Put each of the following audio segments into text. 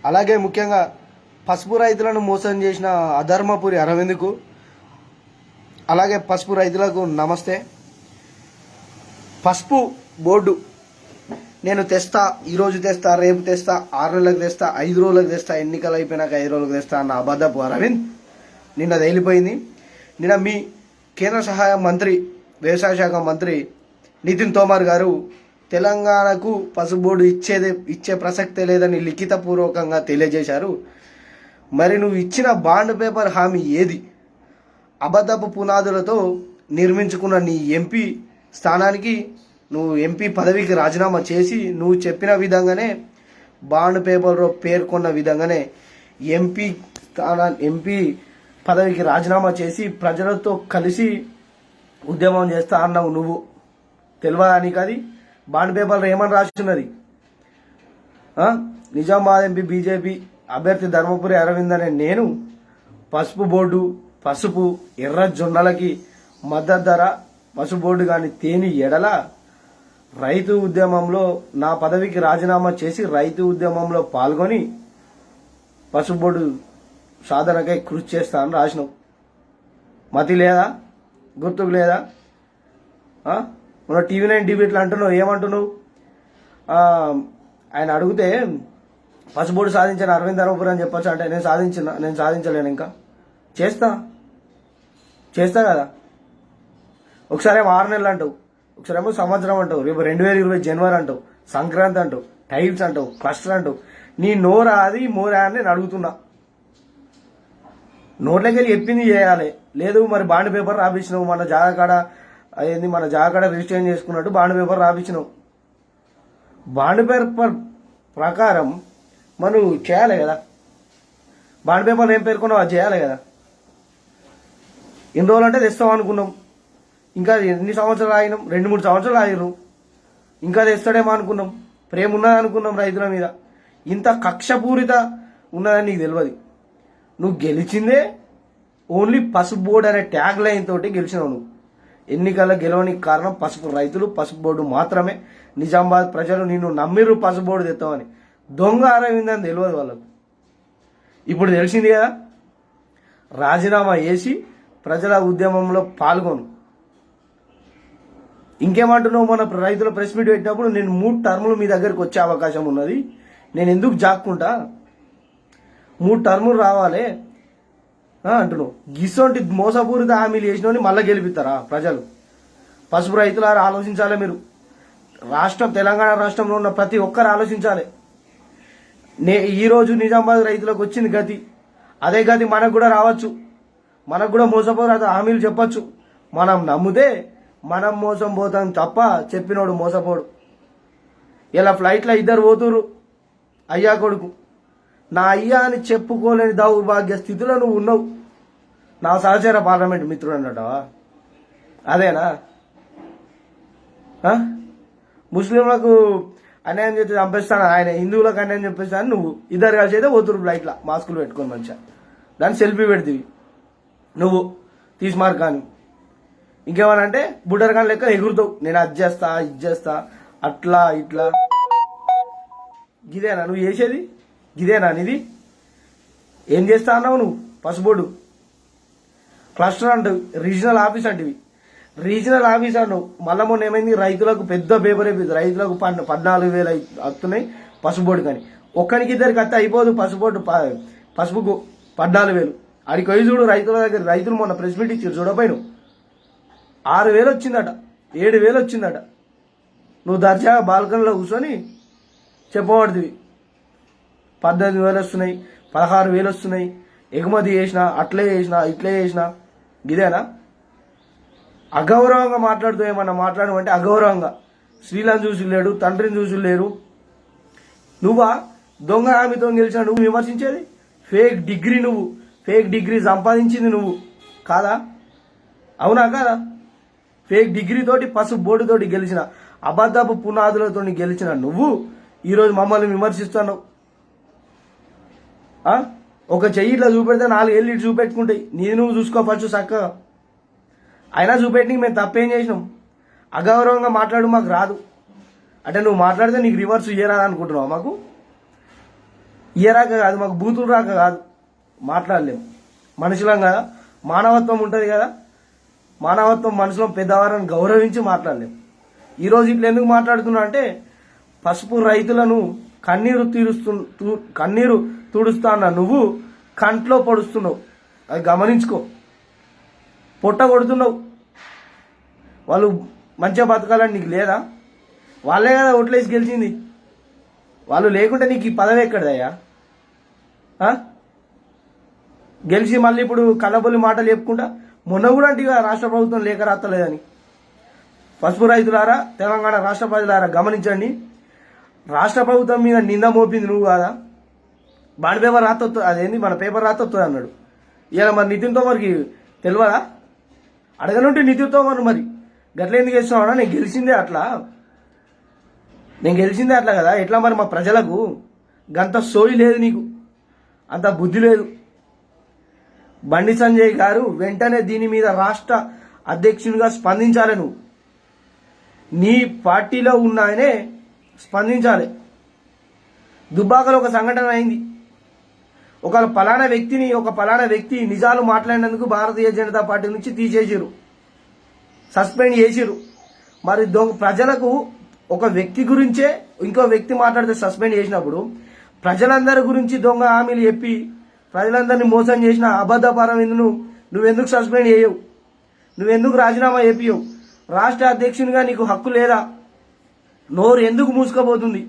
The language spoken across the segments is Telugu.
అలాగే ముఖ్యంగా పసుపు రైతులను మోసం చేసిన అధర్మపురి అరవింద్కు, అలాగే పసుపు రైతులకు నమస్తే. పసుపు బోర్డు నేను తెస్తా, ఈరోజు తెస్తా, రేపు తెస్తా, 6 నెలలకు తెస్తా, 5 రోజులకు తెస్తా, ఎన్నికలు అయిపోయినాక 5 రోజులకు తెస్తా అన్న అబద్ధపు అరవింద్ నిన్న తేలిపోయింది. నిన్న మీ కేంద్ర సహాయ మంత్రి, వ్యవసాయ శాఖ మంత్రి నితిన్ తోమర్ గారు తెలంగాణకు పసుపు బోర్డు ఇచ్చే ప్రసక్తే లేదని లిఖితపూర్వకంగా తెలియజేశారు. మరి నువ్వు ఇచ్చిన బాండ్ పేపర్ హామీ ఏది? అబద్ధపు పునాదులతో నిర్మించుకున్న నీ ఎంపీ స్థానానికి నువ్వు ఎంపీ పదవికి రాజీనామా చేసి నువ్వు చెప్పిన విధంగానే బాండ్ పేపర్లో పేర్కొన్న విధంగానే ఎంపీ పదవికి రాజీనామా చేసి ప్రజలతో కలిసి ఉద్యమం చేస్తా అన్నావు. నువ్వు తెలియదా నీకు? అది బాండ్ పేపర్లో ఏమని రాస్తున్నది? నిజామాబాద్ ఎంపీ బీజేపీ అభ్యర్థి ధర్మపురి అరవింద్ అనే నేను పసుపు బోర్డు, పసుపు ఎర్ర జొన్నలకి మద్దతు ధర పసుపు బోర్డు కానీ తేని ఎడల రైతు ఉద్యమంలో నా పదవికి రాజీనామా చేసి రైతు ఉద్యమంలో పాల్గొని పసుపు బోర్డు సాధనకై కృషి చేస్తానని రాసినావు. మతి లేదా? గుర్తుకు లేదా? మన TV9 డిబేట్లు అంటున్నావు, ఏమంటున్నావు? ఆయన అడిగితే పసుపు బోర్డు సాధించిన అరవింద్ ధర్మపురి అని చెప్పొచ్చు అంటే నేను సాధించలేను, ఇంకా చేస్తా కదా. ఒకసారి 6 నెలలు అంటావు, ఒకసారేమో సంవత్సరం అంటావు, రేపు 2020 జనవరి అంటావు, సంక్రాంతి అంటావు, టైల్స్ అంటావు, క్లస్టర్ అంటావు. నీ నోరా అది మోరా అని నేను అడుగుతున్నా. నోట్లోకి వెళ్ళి చెప్పింది చేయాలి. లేదు మరి బాండ్ పేపర్ రాపించినావు, మన జాగాకాడ రిజిస్ట్రేషన్ చేసుకున్నట్టు బాండ్ పేపర్ రాపించినావు. బాండ్ పేపర్ ప్రకారం మనం చేయాలి కదా. బాండ్ పేపర్ ఏం పేర్కొన్నావు అది చేయాలి కదా. ఎన్ని రోజులు అంటే తెస్తాం అనుకున్నాం, ఇంకా ఎన్ని సంవత్సరాలు ఆగినాం? 2-3 సంవత్సరాలు ఆగినాం. ఇంకా తెస్తాడేమో అనుకున్నాం, ప్రేమ ఉన్నది అనుకున్నాం రైతుల మీద. ఇంత కక్షపూరిత ఉన్నదని నీకు తెలియదు. నువ్వు గెలిచిందే ఓన్లీ పసుపు బోర్డు అనే ట్యాగ్ లైన్ తోటి గెలిచినావు. నువ్వు ఎన్నికల్లో గెలవడానికి కారణం పసుపు రైతులు, పసుపు బోర్డు మాత్రమే. నిజామాబాద్ ప్రజలు నిన్ను నమ్మిర్రు పసుపు బోర్డు తెస్తామని. దొంగ అరవింద్ అని తెలియదు వాళ్ళకు. ఇప్పుడు తెలిసింది కదా. రాజీనామా చేసి ప్రజల ఉద్యమంలో పాల్గొను. ఇంకేమంటున్నావు? మన రైతుల ప్రెస్ మీట్ పెట్టినప్పుడు నేను 3 టర్ములు మీ దగ్గరికి వచ్చే అవకాశం ఉన్నది, నేను ఎందుకు జాక్కుంటా, 3 టర్ములు రావాలి అంటున్నావు. గిసొంటి మోసపూరిత హామీలు చేసినోని మళ్ళీ గెలిపిస్తారా ప్రజలు? పసుపు రైతులారా ఆలోచించాలి మీరు. తెలంగాణ రాష్ట్రంలో ఉన్న ప్రతి ఒక్కరు ఆలోచించాలి. ఈరోజు నిజామాబాద్ రైతులకు వచ్చింది గతి, అదే గతి మనకు కూడా రావచ్చు. మనకు కూడా మోసపూరిత హామీలు చెప్పచ్చు. మనం నమ్మితే మనం మోసం పోతాం తప్ప చెప్పినోడు మోసపోడు. ఇలా ఫ్లైట్లో 2 పోతురు, అయ్యా కొడుకు. నా అయ్యా అని చెప్పుకోలేని దౌర్భాగ్య స్థితిలో నువ్వు ఉన్నావు. నా సహచర పార్లమెంట్ మిత్రుడు అన్నట్టవా? అదేనా? ముస్లింలకు అన్యాయం చేస్తే చంపేస్తాను, ఆయన హిందువులకు అన్యాయం చెప్పేస్తాను. నువ్వు ఇద్దరు కలిసి అయితే పోతురు ఫ్లైట్లో మాస్కులు పెట్టుకొని మంచిగా. దాన్ని సెల్ఫీ పెడితివి నువ్వు తీసి కానీ. ఇంకేమనంటే బుడ్డర్ కానీ లెక్క ఎగురుతావు, నేను అది చేస్తా ఇది చేస్తా అట్లా ఇట్లా. గిదేనా నువ్వు చేసేది? గిదేనా నీది? ఏం చేస్తా అన్నావు నువ్వు? పసుబోర్డు క్లస్టర్ అంటావు, రీజనల్ ఆఫీస్ అంటివి. రీజనల్ ఆఫీస్ అన్నావు. మళ్ళీ మొన్న ఏమైంది? రైతులకు పెద్ద పేపర్ అయిపోయింది. రైతులకు 14,000 వస్తున్నాయి పసుబోర్డు కానీ. ఒక్కరికి ఇద్దరికి అత్తే అయిపోదు పసుబోర్డు. పసుపుకు 14,000. అడికి పోయి చూడు రైతుల దగ్గర. రైతులు మొన్న ప్రెస్ మీట్ ఇచ్చారు చూడపోయిను. 6,000 వచ్చిందట, 7,000 వచ్చిందట. నువ్వు దర్జాగా బాల్కనీలో కూర్చొని చెప్పబడుతుంది 18,000 వస్తున్నాయి, 16,000 వస్తున్నాయి, ఎగుమతి చేసినా, అట్లే చేసినా, ఇట్లే చేసినా. ఇదేనా? అగౌరవంగా మాట్లాడుతూ ఏమన్నా మాట్లాడమంటే అగౌరవంగా. స్త్రీలను చూసి లేడు, తండ్రిని చూసి లేరు. నువ్వా దొంగ హామీతో గెలిచిన నువ్వు విమర్శించేది? ఫేక్ డిగ్రీ, నువ్వు ఫేక్ డిగ్రీ సంపాదించింది నువ్వు కాదా? అవునా కాదా? ఫేక్ డిగ్రీ తోటి పసుపు బోర్డు తోటి గెలిచిన, అబద్ధపు పునాదులతో గెలిచిన నువ్వు ఈరోజు మమ్మల్ని విమర్శిస్తున్నావు. ఒక చెయ్యి ఇట్లా చూపెడితే 4 ఏళ్ళు ఇటు చూపెట్టుకుంటాయి. నీది నువ్వు చూసుకో ఫస్ట్ చక్కగా. అయినా చూపెట్టి మేము తప్పేం చేసినాం? అగౌరవంగా మాట్లాడు మాకు రాదు అంటే నువ్వు మాట్లాడితే నీకు రివర్స్ చేయరాదు అనుకుంటున్నావు మాకు? ఇయ్యరాక కాదు, మాకు బూతులు రాక కాదు, మాట్లాడలేము. మనుషులం కదా, మానవత్వం ఉంటుంది కదా, మానవత్వం మనుషులం పెద్దవారిని గౌరవించి మాట్లాడలేము. ఈరోజు ఇట్లా ఎందుకు మాట్లాడుతున్నా అంటే, పసుపు రైతులను కన్నీరు తుడుస్తా అన్న నువ్వు కంట్లో పొడుస్తున్నావు. అది గమనించుకో. పొట్ట కొడుతున్నావు. వాళ్ళు మంచిగా బతకాలని నీకు లేదా? వాళ్ళే కదా ఓట్లేసి గెలిచింది. వాళ్ళు లేకుంటే నీకు ఈ పదవి ఎక్కడదయ్యా? గెలిచి మళ్ళీ ఇప్పుడు కళ్ళబొల్లి మాటలు చెప్పుకుంటా మొన్న కూడా అంటే రాష్ట్ర ప్రభుత్వం లేఖ రాస్తలేదని. పసుపు రైతులారా, తెలంగాణ రాష్ట్ర ప్రజలారా గమనించండి. రాష్ట్ర ప్రభుత్వం మీద నింద మోపింది నువ్వు కాదా? బాండ్ పేపర్ రాత అదేంది మన పేపర్ రాత వస్తుంది అన్నాడు. ఇలా మరి నితిన్ తోమర్కి తెలియదా? అడగనుంటే నితిన్ తోమర్ మరి గట్ల ఎందుకు వేస్తున్నావు? నేను గెలిచిందే అట్లా కదా. ఎట్లా మరి మా ప్రజలకు గంత సోయి లేదు, నీకు అంత బుద్ధి లేదు. బండి సంజయ్ గారు వెంటనే దీని మీద రాష్ట్ర అధ్యక్షునిగా స్పందించాలి. నువ్వు నీ పార్టీలో ఉన్నాయనే స్పందించాలి. దుబ్బాకలో ఒక సంఘటన అయింది. ఒక పలానా వ్యక్తి నిజాలు మాట్లాడినందుకు భారతీయ జనతా పార్టీ నుంచి తీసేసిరు, సస్పెండ్ చేసిరు. మరి ప్రజలకు ఒక వ్యక్తి గురించే ఇంకో వ్యక్తి మాట్లాడితే సస్పెండ్ చేసినప్పుడు ప్రజలందరి గురించి దొంగ హామీలు చెప్పి ప్రజలందరినీ మోసం చేసిన అబద్ధపరం నువ్వెందుకు సస్పెండ్ చేయవు? నువ్వెందుకు రాజీనామా చేపియవు? రాష్ట్ర అధ్యక్షునిగా నీకు హక్కు లేదా? నోరు ఎందుకు మూసుకుపోతుంది?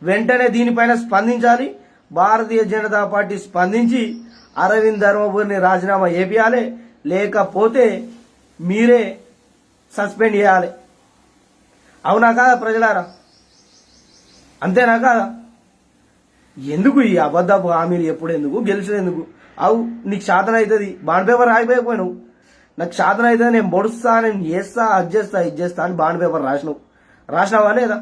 వెంటనే దీనిపైన స్పందించాలి. భారతీయ జనతా పార్టీ స్పందించి అరవింద్ ధర్మపురిని రాజీనామా చేపియాలి, లేకపోతే మీరే సస్పెండ్ చేయాలి. అవునా కాదా ప్రజలారా? అంతేనా కాదా? ఎందుకు ఈ అబద్ధపు హామీలు ఎప్పుడు? ఎందుకు గెలిచేందుకు? నీకు శాతం అవుతుంది. బాండ్ పేపర్ రాయిపోయిపోయినావు. నాకు శాతం అవుతుంది, నేను పొడుస్తా, నేను చేస్తా, అది చేస్తా అని బాండ్ పేపర్ రాసినావా లేదా?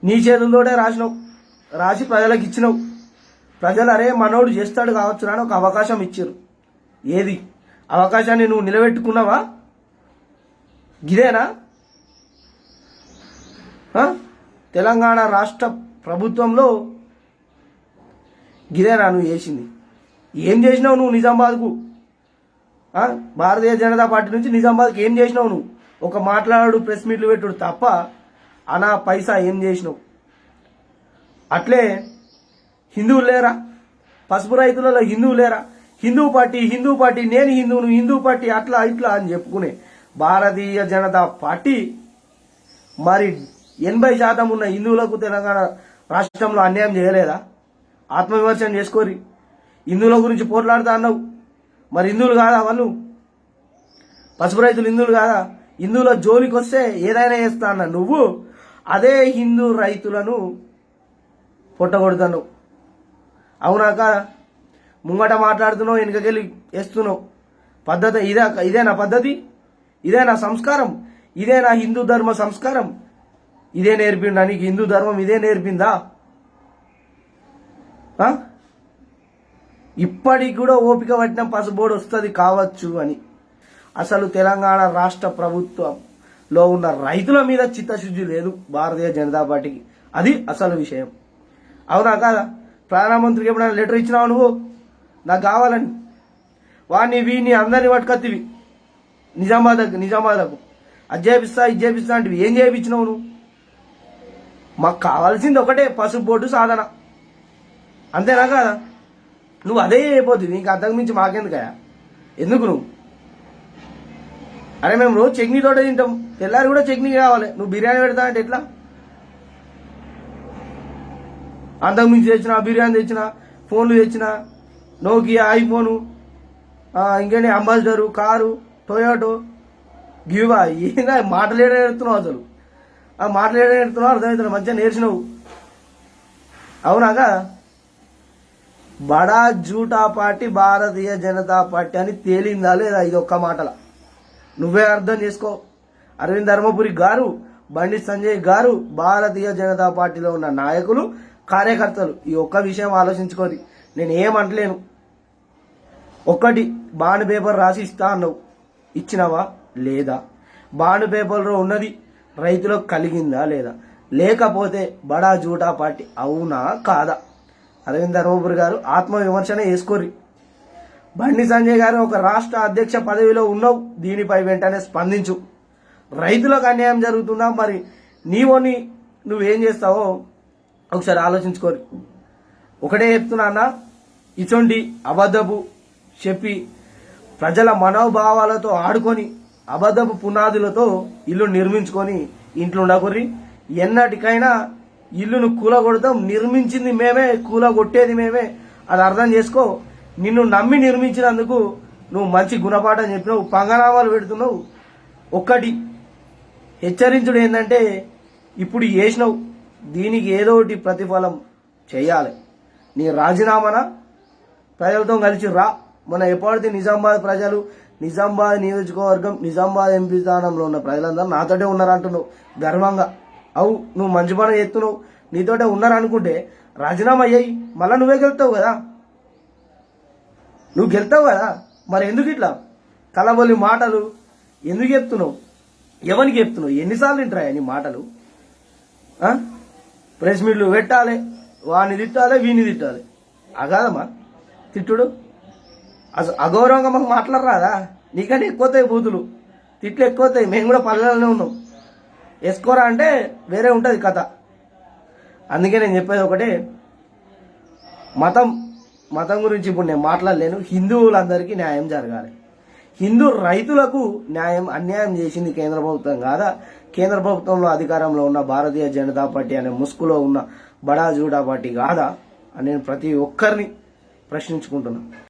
నీ చేతులతోటే రాసి ప్రజలకు ఇచ్చినావు. ప్రజలు అరే మనోడు చేస్తాడు కావచ్చు అని ఒక అవకాశం ఇచ్చారు. ఏది అవకాశాన్ని నువ్వు నిలబెట్టుకున్నావా? గిదేనా తెలంగాణ రాష్ట్ర ప్రభుత్వంలో? గిదేనా నువ్వు చేసింది? ఏం చేసినావు నువ్వు నిజామాబాద్కు? భారతీయ జనతా పార్టీ నుంచి నిజామాబాద్కి ఏం చేసినావు నువ్వు? ఒక మాట్లాడు, ప్రెస్ మీట్లు పెట్టుడు తప్ప అనా పైసా ఏం చేసినావు? అట్లే హిందువులు లేరా? పసుపు రైతులలో హిందువులు లేరా? హిందూ పార్టీ నేను హిందువును, హిందూ పార్టీ అట్లా ఇట్లా అని చెప్పుకునే భారతీయ జనతా పార్టీ మరి 80% ఉన్న హిందువులకు తెలంగాణ రాష్ట్రంలో అన్యాయం చేయలేదా? ఆత్మవిమర్శన చేసుకోరి. హిందువుల గురించి పోట్లాడుతా అన్నావు. మరి హిందువులు కాదా వాళ్ళు? పసుపు రైతులు హిందువులు కాదా? హిందువుల జోలికి వస్తే ఏదైనా చేస్తా అన్న నువ్వు అదే హిందూ రైతులను పొట్టగొడుతున్నావు. అవునా కాదా? ముంగట మాట్లాడుతున్నావు, వెనుకకెళ్ళి వేస్తున్నావు. పద్ధతి ఇదేనా పద్ధతి? ఇదేనా సంస్కారం? ఇదేనా హిందూ ధర్మ సంస్కారం? ఇదే నేర్పిండా నీకు? హిందూ ధర్మం ఇదే నేర్పిందా? ఇప్పటికి కూడా ఓపిక పట్టిన పసుబోర్డు వస్తుంది కావచ్చు అని. అసలు తెలంగాణ రాష్ట్ర ప్రభుత్వంలో ఉన్న రైతుల మీద చిత్తశుద్ధి లేదు భారతీయ జనతా పార్టీకి. అది అసలు విషయం. అవునా కాదా? ప్రధానమంత్రికి ఎప్పుడైనా లెటర్ ఇచ్చినావు నువ్వు నాకు కావాలని? వాడిని వీడిని అందరినీ పట్టుకొత్తివి నిజామాబాద్కు. అది చేపిస్తా ఇది చేపిస్తా అంటే ఏం చేయించినావు నువ్వు? మాకు కావాల్సింది ఒకటే, పసుపు బోర్డు సాధన. అంతేనా కాదా? నువ్వు అదే అయిపోతుంది. నీకు అంతకు మించి మాకెందుకయా? ఎందుకు నువ్వు? అరే మేము రోజు చట్నీ తోట తింటాం, తెల్లారి కూడా చట్నీ కావాలి. నువ్వు బిర్యానీ పెడతా అంటే ఎట్లా? అంతకు మించి తెచ్చిన బిర్యానీ తెచ్చిన, ఫోన్లు తెచ్చిన, నోకియా, ఐఫోను, ఇంకేంటి అంబాసిడరు, కారు, టొయోటో, గివా. ఏందా మాటలేడుతున్నావు? అసలు ఆ మాటలేడుతున్నావు అర్థమవుతుంది. మంచిగా నేర్చినావు. అవునాగా? బడా జూటా పార్టీ భారతీయ జనతా పార్టీ అని తేలిందా లేదా? ఇది ఒక్క మాటల నువ్వే అర్థం చేసుకో. అరవింద్ ధర్మపురి గారు, బండి సంజయ్ గారు, భారతీయ జనతా పార్టీలో ఉన్న నాయకులు, కార్యకర్తలు ఈ ఒక్క విషయం ఆలోచించుకోరి. నేను ఏమంటలేను. ఒక్కటి, బాండ్ పేపర్ రాసి ఇస్తా అన్నావు, ఇచ్చినావా లేదా? బాండ్ పేపర్లో ఉన్నది రైతులకు కలిగిందా లేదా? లేకపోతే బడా జూటా పార్టీ అవునా కాదా? అరవింద్ ధర్మపురి గారు ఆత్మ విమర్శన చేసుకోరి. బండి సంజయ్ గారు ఒక రాష్ట్ర అధ్యక్ష పదవిలో ఉన్నావు, దీనిపై వెంటనే స్పందించు. రైతులకు అన్యాయం జరుగుతున్నా మరి నీవోని నువ్వేం చేస్తావో ఒకసారి ఆలోచించుకోరు. ఒకటే చెప్తున్నా అన్న, ఇచోంటి అబద్ధపు చెప్పి ప్రజల మనోభావాలతో ఆడుకొని అబద్ధపు పునాదులతో ఇల్లు నిర్మించుకొని ఇంట్లో ఉండకూర్రి. ఎన్నటికైనా ఇల్లును కూలగొడతాం, నిర్మించింది మేమే, కూలగొట్టేది మేమే, అది అర్థం చేసుకో. నిన్ను నమ్మి నిర్మించినందుకు నువ్వు మంచి గుణపాఠం చెప్పినావు, పంగనామాలు పెడుతున్నావు. ఒక్కటి హెచ్చరించుడు ఏంటంటే, ఇప్పుడు చేసినావు, దీనికి ఏదో ఒకటి ప్రతిఫలం చేయాలి. నీ రాజీనామాన ప్రజలతో కలిసి రా. మన ఎప్పటికీ నిజామాబాద్ ప్రజలు, నిజామాబాద్ నియోజకవర్గం, నిజామాబాద్ ఎంపీ స్థానంలో ఉన్న ప్రజలందరూ నాతోటే ఉన్నారంటున్నావు గర్వంగా. అవు నువ్వు మంచి పని చేస్తున్నావు, నీతోటే ఉన్నారనుకుంటే రాజీనామా అయ్యాయి, మళ్ళీ నువ్వే గెలుతావు కదా, నువ్వు గెలుతావు కదా. మరి ఎందుకు ఇట్లా కలబొల్లి మాటలు ఎందుకు చెప్తున్నావు? ఎవరికి చెప్తున్నావు? ఎన్నిసార్లు వింటారా నీ మాటలు? ప్రెస్ మీట్లు పెట్టాలి, వాడిని తిట్టాలి, వీడిని తిట్టాలి. అగాదమ్మా తిట్టుడు? అసలు అగౌరవంగా మాకు మాట్లాడరాదా? నీకంటే ఎక్కువతాయి బూతులు, తిట్లు ఎక్కువతాయి. మేము కూడా పల్లెల్లోనే ఉన్నాం, వేసుకోరా అంటే వేరే ఉంటుంది కథ. అందుకే నేను చెప్పేది ఒకటే, మతం గురించి ఇప్పుడు నేను మాట్లాడలేను. హిందువులందరికీ న్యాయం జరగాలి. హిందూ రైతులకు అన్యాయం చేసింది కేంద్ర ప్రభుత్వం కాదా? కేంద్ర ప్రభుత్వంలో అధికారంలో ఉన్న భారతీయ జనతా పార్టీ అనే ముసుగులో ఉన్న బడా జూడా పార్టీ కాదా అని నేను ప్రతి ఒక్కరిని ప్రశ్నించుకుంటున్నాను.